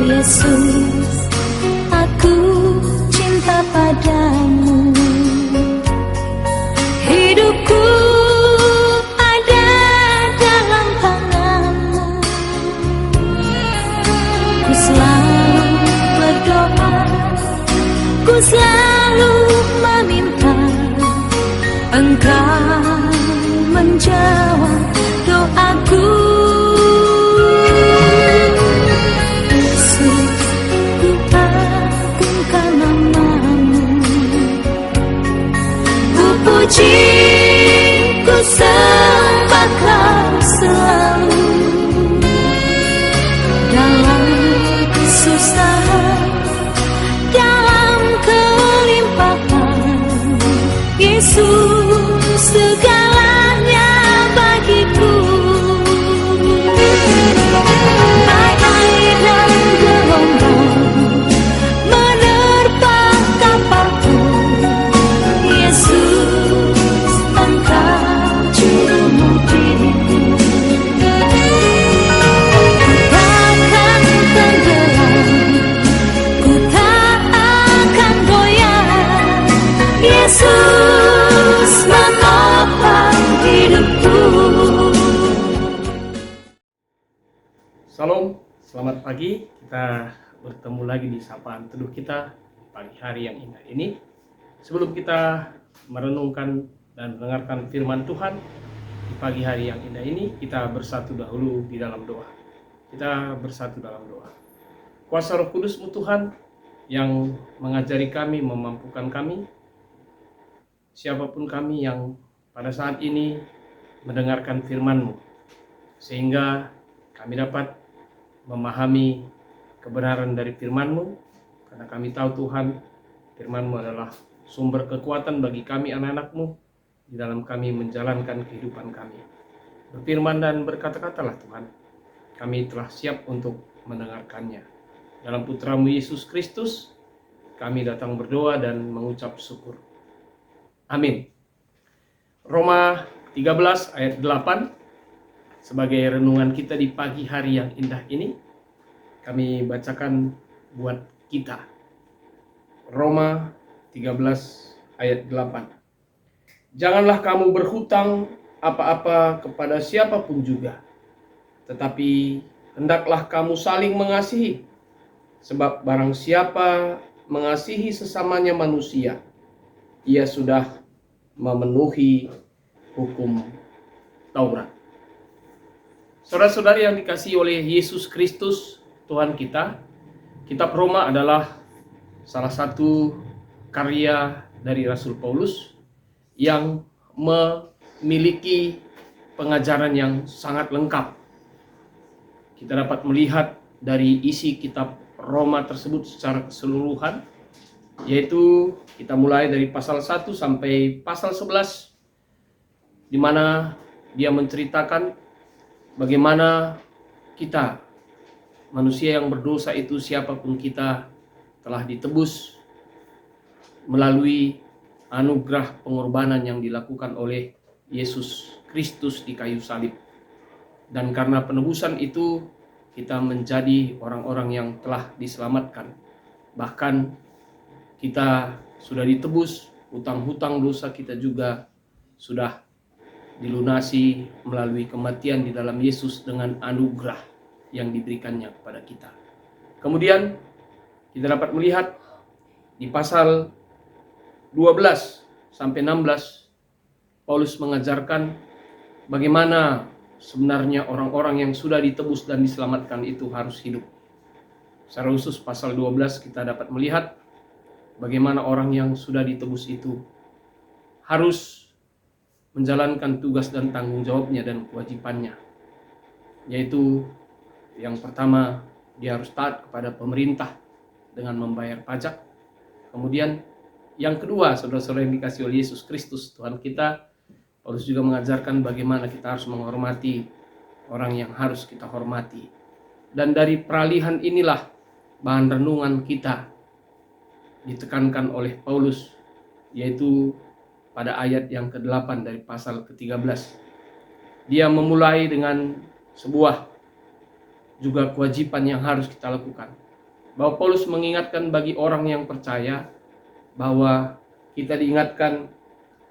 Yesus, aku cinta padamu. Hidupku ada dalam tanganmu. Ku selalu berdoa, ku selalu meminta Engkau menjawab doaku. Yesus, ku agungkan namamu. Ku puji, ku sembah Kau selalu. Dalam kesusahan, dalam kelimpahan, Yesus segalanya bagiku. Badai dan gelombang menerpa kapalku, Yesus Engkau juru mudiku. Ku takkan tenggelam, ku tak akan goyah, Yesus menopang hidupku. Salam, selamat pagi. Kita bertemu lagi di sapaan teduh kita di pagi hari yang indah ini. Sebelum kita merenungkan dan mendengarkan firman Tuhan di pagi hari yang indah ini, kita bersatu dahulu di dalam doa. Kita bersatu dalam doa. Kuasa Roh Kudus-Mu Tuhan yang mengajari kami, memampukan kami, siapapun kami yang pada saat ini mendengarkan firman-Mu, sehingga kami dapat memahami kebenaran dari firman-Mu, karena kami tahu Tuhan, firman-Mu adalah sumber kekuatan bagi kami anak-anak-Mu di dalam kami menjalankan kehidupan kami. Berfirman dan berkata-katalah Tuhan, kami telah siap untuk mendengarkannya. Dalam Putra-Mu Yesus Kristus, kami datang berdoa dan mengucap syukur. Amin. Roma 13 ayat 8 sebagai renungan kita di pagi hari yang indah ini, kami bacakan buat kita. Roma 13 ayat 8. Janganlah kamu berhutang apa-apa kepada siapapun juga, tetapi hendaklah kamu saling mengasihi, sebab barang siapa mengasihi sesamanya manusia, ia sudah memenuhi hukum Taurat. Saudara-saudari yang dikasihi oleh Yesus Kristus Tuhan kita, kitab Roma adalah salah satu karya dari Rasul Paulus yang memiliki pengajaran yang sangat lengkap. Kita dapat melihat dari isi kitab Roma tersebut secara keseluruhan, yaitu kita mulai dari pasal 1 sampai pasal 11, di mana dia menceritakan bagaimana kita, manusia yang berdosa itu, siapapun kita, telah ditebus melalui anugerah pengorbanan yang dilakukan oleh Yesus Kristus di kayu salib. Dan karena penebusan itu, kita menjadi orang-orang yang telah diselamatkan. Bahkan kita sudah ditebus, hutang-hutang dosa kita juga sudah dilunasi melalui kematian di dalam Yesus dengan anugerah yang diberikannya kepada kita. Kemudian kita dapat melihat di pasal 12 sampai 16, Paulus mengajarkan bagaimana sebenarnya orang-orang yang sudah ditebus dan diselamatkan itu harus hidup. Secara khusus pasal 12 kita dapat melihat bagaimana orang yang sudah ditebus itu harus menjalankan tugas dan tanggung jawabnya dan kewajibannya, yaitu yang pertama, dia harus taat kepada pemerintah dengan membayar pajak. Kemudian yang kedua, saudara-saudara yang dikasihi oleh Yesus Kristus Tuhan kita, Paulus juga mengajarkan bagaimana kita harus menghormati orang yang harus kita hormati. Dan dari peralihan inilah bahan renungan kita ditekankan oleh Paulus, yaitu pada ayat yang ke-8 dari pasal ke-13. Dia memulai dengan sebuah juga kewajiban yang harus kita lakukan, bahwa Paulus mengingatkan bagi orang yang percaya bahwa kita diingatkan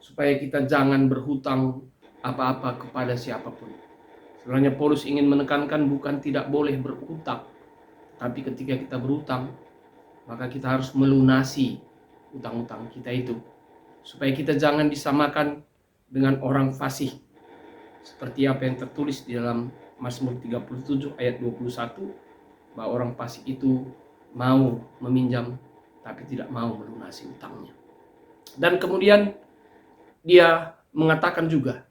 supaya kita jangan berhutang apa-apa kepada siapapun. Sebenarnya Paulus ingin menekankan bukan tidak boleh berhutang, tapi ketika kita berhutang, maka kita harus melunasi utang-utang kita itu, supaya kita jangan disamakan dengan orang fasih, seperti apa yang tertulis di dalam Mazmur 37 ayat 21, bahwa orang fasih itu mau meminjam tapi tidak mau melunasi utangnya. Dan kemudian dia mengatakan juga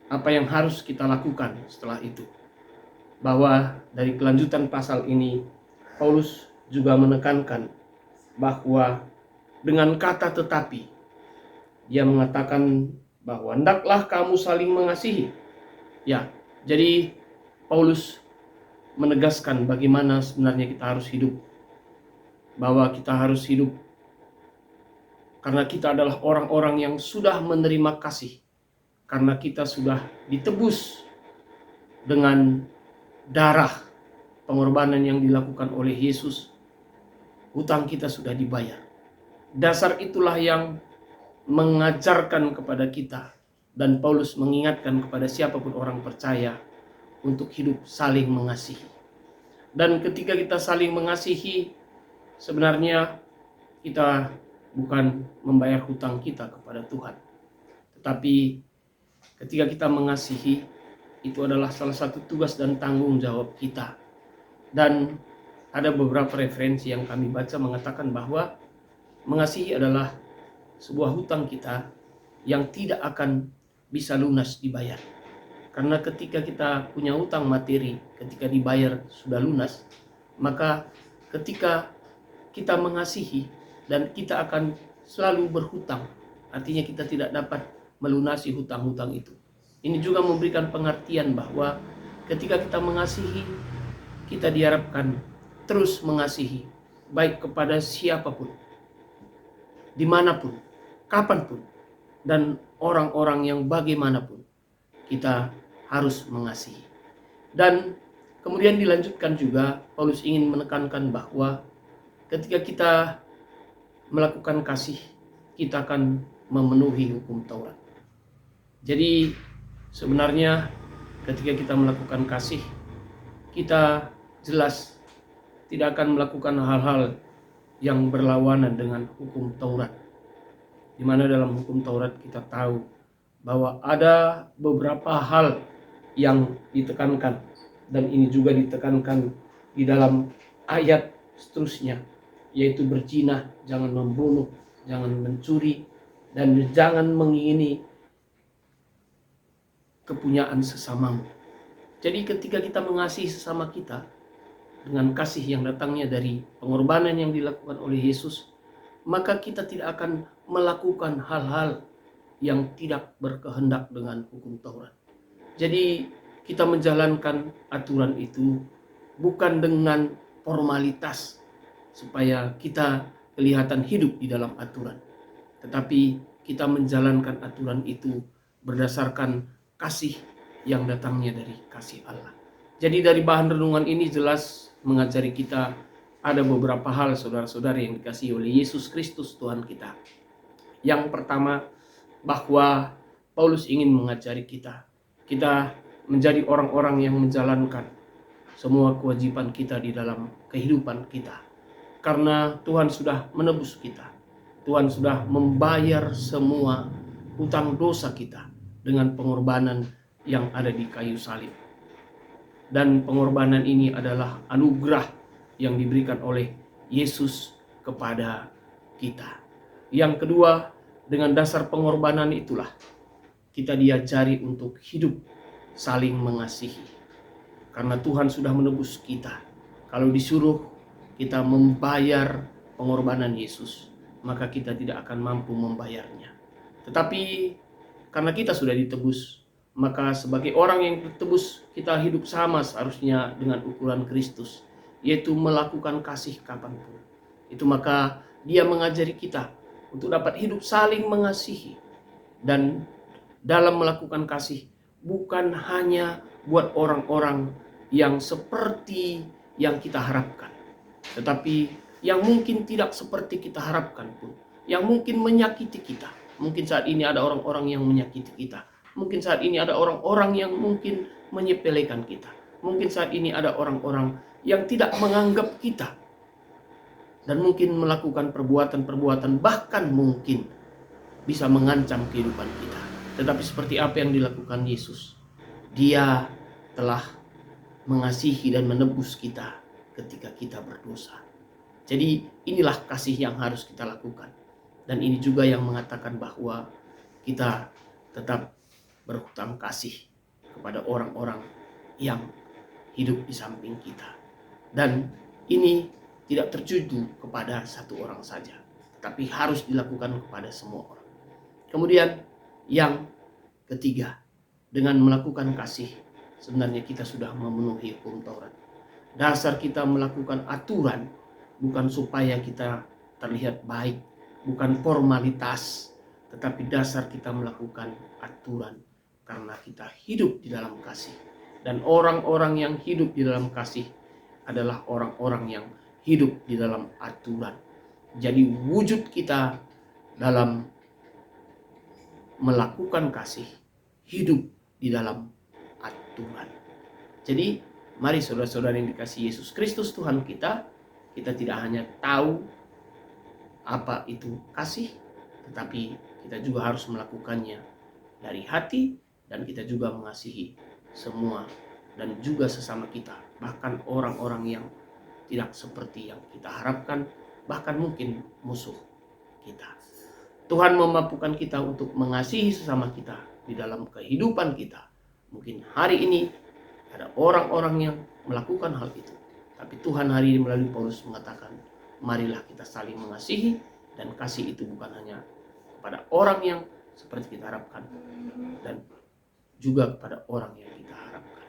apa yang harus kita lakukan setelah itu, bahwa dari kelanjutan pasal ini Paulus juga menekankan bahwa dengan kata tetapi, dia mengatakan bahwa hendaklah kamu saling mengasihi. Ya, jadi Paulus menegaskan bagaimana sebenarnya kita harus hidup, bahwa kita harus hidup karena kita adalah orang-orang yang sudah menerima kasih, karena kita sudah ditebus dengan darah pengorbanan yang dilakukan oleh Yesus. Hutang kita sudah dibayar. Dasar itulah yang mengajarkan kepada kita, dan Paulus mengingatkan kepada siapapun orang percaya untuk hidup saling mengasihi. Dan ketika kita saling mengasihi, sebenarnya kita bukan membayar hutang kita kepada Tuhan, tetapi ketika kita mengasihi, itu adalah salah satu tugas dan tanggung jawab kita. Dan ada beberapa referensi yang kami baca mengatakan bahwa mengasihi adalah sebuah hutang kita yang tidak akan bisa lunas dibayar. Karena ketika kita punya hutang materi, ketika dibayar sudah lunas, maka ketika kita mengasihi dan kita akan selalu berhutang, artinya kita tidak dapat melunasi hutang-hutang itu. Ini juga memberikan pengertian bahwa ketika kita mengasihi, kita diharapkan terus mengasihi, baik kepada siapapun, dimanapun, kapanpun, dan orang-orang yang bagaimanapun, kita harus mengasihi. Dan kemudian dilanjutkan juga, Paulus ingin menekankan bahwa ketika kita melakukan kasih, kita akan memenuhi hukum Taurat. Jadi sebenarnya ketika kita melakukan kasih, kita jelas tidak akan melakukan hal-hal yang berlawanan dengan hukum Taurat. Di mana dalam hukum Taurat kita tahu bahwa ada beberapa hal yang ditekankan, dan ini juga ditekankan di dalam ayat seterusnya, yaitu berzina, jangan membunuh, jangan mencuri, dan jangan mengingini kepunyaan sesamamu. Jadi ketika kita mengasihi sesama kita dengan kasih yang datangnya dari pengorbanan yang dilakukan oleh Yesus, maka kita tidak akan melakukan hal-hal yang tidak berkehendak dengan hukum Taurat. Jadi kita menjalankan aturan itu bukan dengan formalitas supaya kita kelihatan hidup di dalam aturan, tetapi kita menjalankan aturan itu berdasarkan kasih yang datangnya dari kasih Allah. Jadi dari bahan renungan ini jelas mengajari kita ada beberapa hal, saudara-saudari, yang dikasihi oleh Yesus Kristus Tuhan kita. Yang pertama, bahwa Paulus ingin mengajari kita menjadi orang-orang yang menjalankan semua kewajiban kita di dalam kehidupan kita. Karena Tuhan sudah menebus kita. Tuhan sudah membayar semua hutang dosa kita dengan pengorbanan yang ada di kayu salib. Dan pengorbanan ini adalah anugerah yang diberikan oleh Yesus kepada kita. Yang kedua, dengan dasar pengorbanan itulah kita diajari untuk hidup saling mengasihi. Karena Tuhan sudah menebus kita. Kalau disuruh kita membayar pengorbanan Yesus, maka kita tidak akan mampu membayarnya. Tetapi karena kita sudah ditebus, maka sebagai orang yang ditebus, kita hidup sama seharusnya dengan ukuran Kristus, yaitu melakukan kasih kapanpun. Itu maka dia mengajari kita untuk dapat hidup saling mengasihi. Dan dalam melakukan kasih, bukan hanya buat orang-orang yang seperti yang kita harapkan, tetapi yang mungkin tidak seperti kita harapkan pun, yang mungkin menyakiti kita. Mungkin saat ini ada orang-orang yang menyakiti kita. Mungkin saat ini ada orang-orang yang mungkin menyepelekan kita. Mungkin saat ini ada orang-orang yang tidak menganggap kita. Dan mungkin melakukan perbuatan-perbuatan, bahkan mungkin bisa mengancam kehidupan kita. Tetapi seperti apa yang dilakukan Yesus? Dia telah mengasihi dan menebus kita ketika kita berdosa. Jadi inilah kasih yang harus kita lakukan. Dan ini juga yang mengatakan bahwa kita tetap berhutang kasih kepada orang-orang yang hidup di samping kita. Dan ini tidak tertuju kepada satu orang saja, tapi harus dilakukan kepada semua orang. Kemudian yang ketiga, dengan melakukan kasih, sebenarnya kita sudah memenuhi hukum Taurat. Dasar kita melakukan aturan bukan supaya kita terlihat baik, bukan formalitas, tetapi dasar kita melakukan aturan karena kita hidup di dalam kasih. Dan orang-orang yang hidup di dalam kasih adalah orang-orang yang hidup di dalam aturan. Jadi wujud kita dalam melakukan kasih, hidup di dalam aturan. Jadi mari saudara-saudara yang dikasihi Yesus Kristus Tuhan kita tidak hanya tahu apa itu kasih, tetapi kita juga harus melakukannya dari hati, dan kita juga mengasihi semua dan juga sesama kita, bahkan orang-orang yang tidak seperti yang kita harapkan, bahkan mungkin musuh kita. Tuhan memampukan kita untuk mengasihi sesama kita di dalam kehidupan kita. Mungkin hari ini ada orang-orang yang melakukan hal itu, tapi Tuhan hari ini melalui Paulus mengatakan, marilah kita saling mengasihi, dan kasih itu bukan hanya kepada orang yang seperti kita harapkan, dan juga kepada orang yang kita harapkan,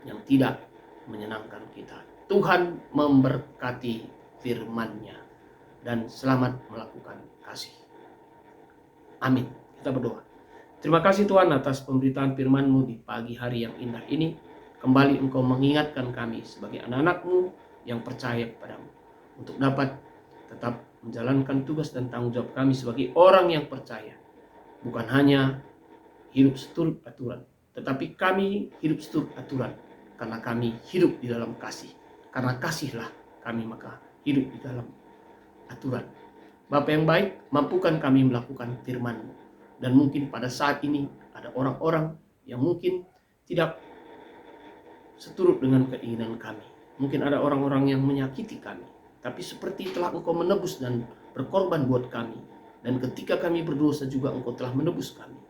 yang tidak menyenangkan kita. Tuhan memberkati firman-Nya, dan selamat melakukan kasih. Amin. Kita berdoa. Terima kasih Tuhan atas pemberitaan firman-Mu di pagi hari yang indah ini. Kembali Engkau mengingatkan kami sebagai anak-anak-Mu yang percaya kepadamu, untuk dapat tetap menjalankan tugas dan tanggung jawab kami sebagai orang yang percaya. Bukan hanya hidup seturut aturan, tetapi kami hidup seturut aturan karena kami hidup di dalam kasih. Karena kasihlah kami maka hidup di dalam aturan. Bapa yang baik, mampukan kami melakukan firman-Mu. Dan mungkin pada saat ini ada orang-orang yang mungkin tidak seturut dengan keinginan kami. Mungkin ada orang-orang yang menyakiti kami. Tapi seperti telah Engkau menebus dan berkorban buat kami. Dan ketika kami berdosa juga Engkau telah menebus kami.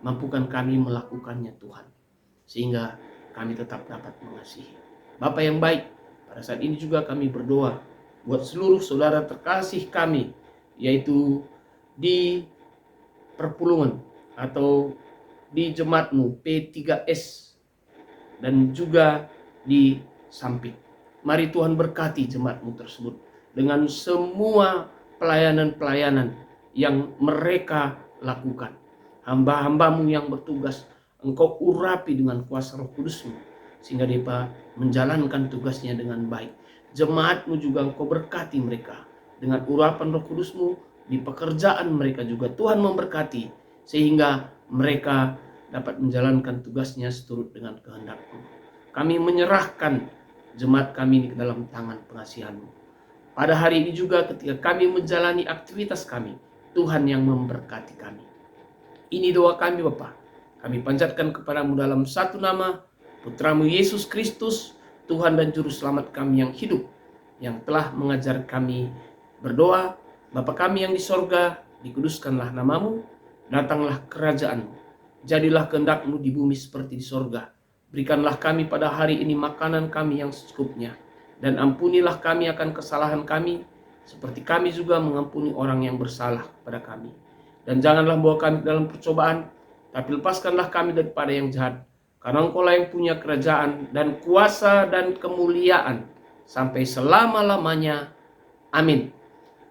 Mampukan kami melakukannya Tuhan, sehingga kami tetap dapat mengasihi. Bapa yang baik, pada saat ini juga kami berdoa buat seluruh saudara terkasih kami, yaitu di perpulungan atau di jemaat-Mu P3S dan juga di Sampit. Mari Tuhan berkati jemaat-Mu tersebut dengan semua pelayanan-pelayanan yang mereka lakukan. Hamba-hamba-Mu yang bertugas, Engkau urapi dengan kuasa Roh Kudus-Mu, sehingga mereka menjalankan tugasnya dengan baik. Jemaat-Mu juga Engkau berkati mereka dengan urapan Roh Kudus-Mu di pekerjaan mereka juga. Tuhan memberkati sehingga mereka dapat menjalankan tugasnya seturut dengan kehendak-Mu. Kami menyerahkan jemaat kami ini ke dalam tangan pengasihan-Mu. Pada hari ini juga ketika kami menjalani aktivitas kami, Tuhan yang memberkati kami. Ini doa kami Bapa. Kami panjatkan kepadamu dalam satu nama, Putramu Yesus Kristus, Tuhan dan Juru Selamat kami yang hidup, yang telah mengajar kami berdoa. Bapa kami yang di sorga, dikuduskanlah namamu, datanglah kerajaan-Mu, jadilah kehendak-Mu di bumi seperti di sorga. Berikanlah kami pada hari ini makanan kami yang secukupnya, dan ampunilah kami akan kesalahan kami, seperti kami juga mengampuni orang yang bersalah kepada kami. Dan janganlah bawa kami dalam percobaan, tapi lepaskanlah kami daripada yang jahat. Karena Engkau-lah yang punya kerajaan dan kuasa dan kemuliaan sampai selama-lamanya. Amin.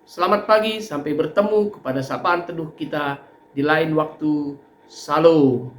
Selamat pagi, sampai bertemu kepada sapaan teduh kita di lain waktu. Salam.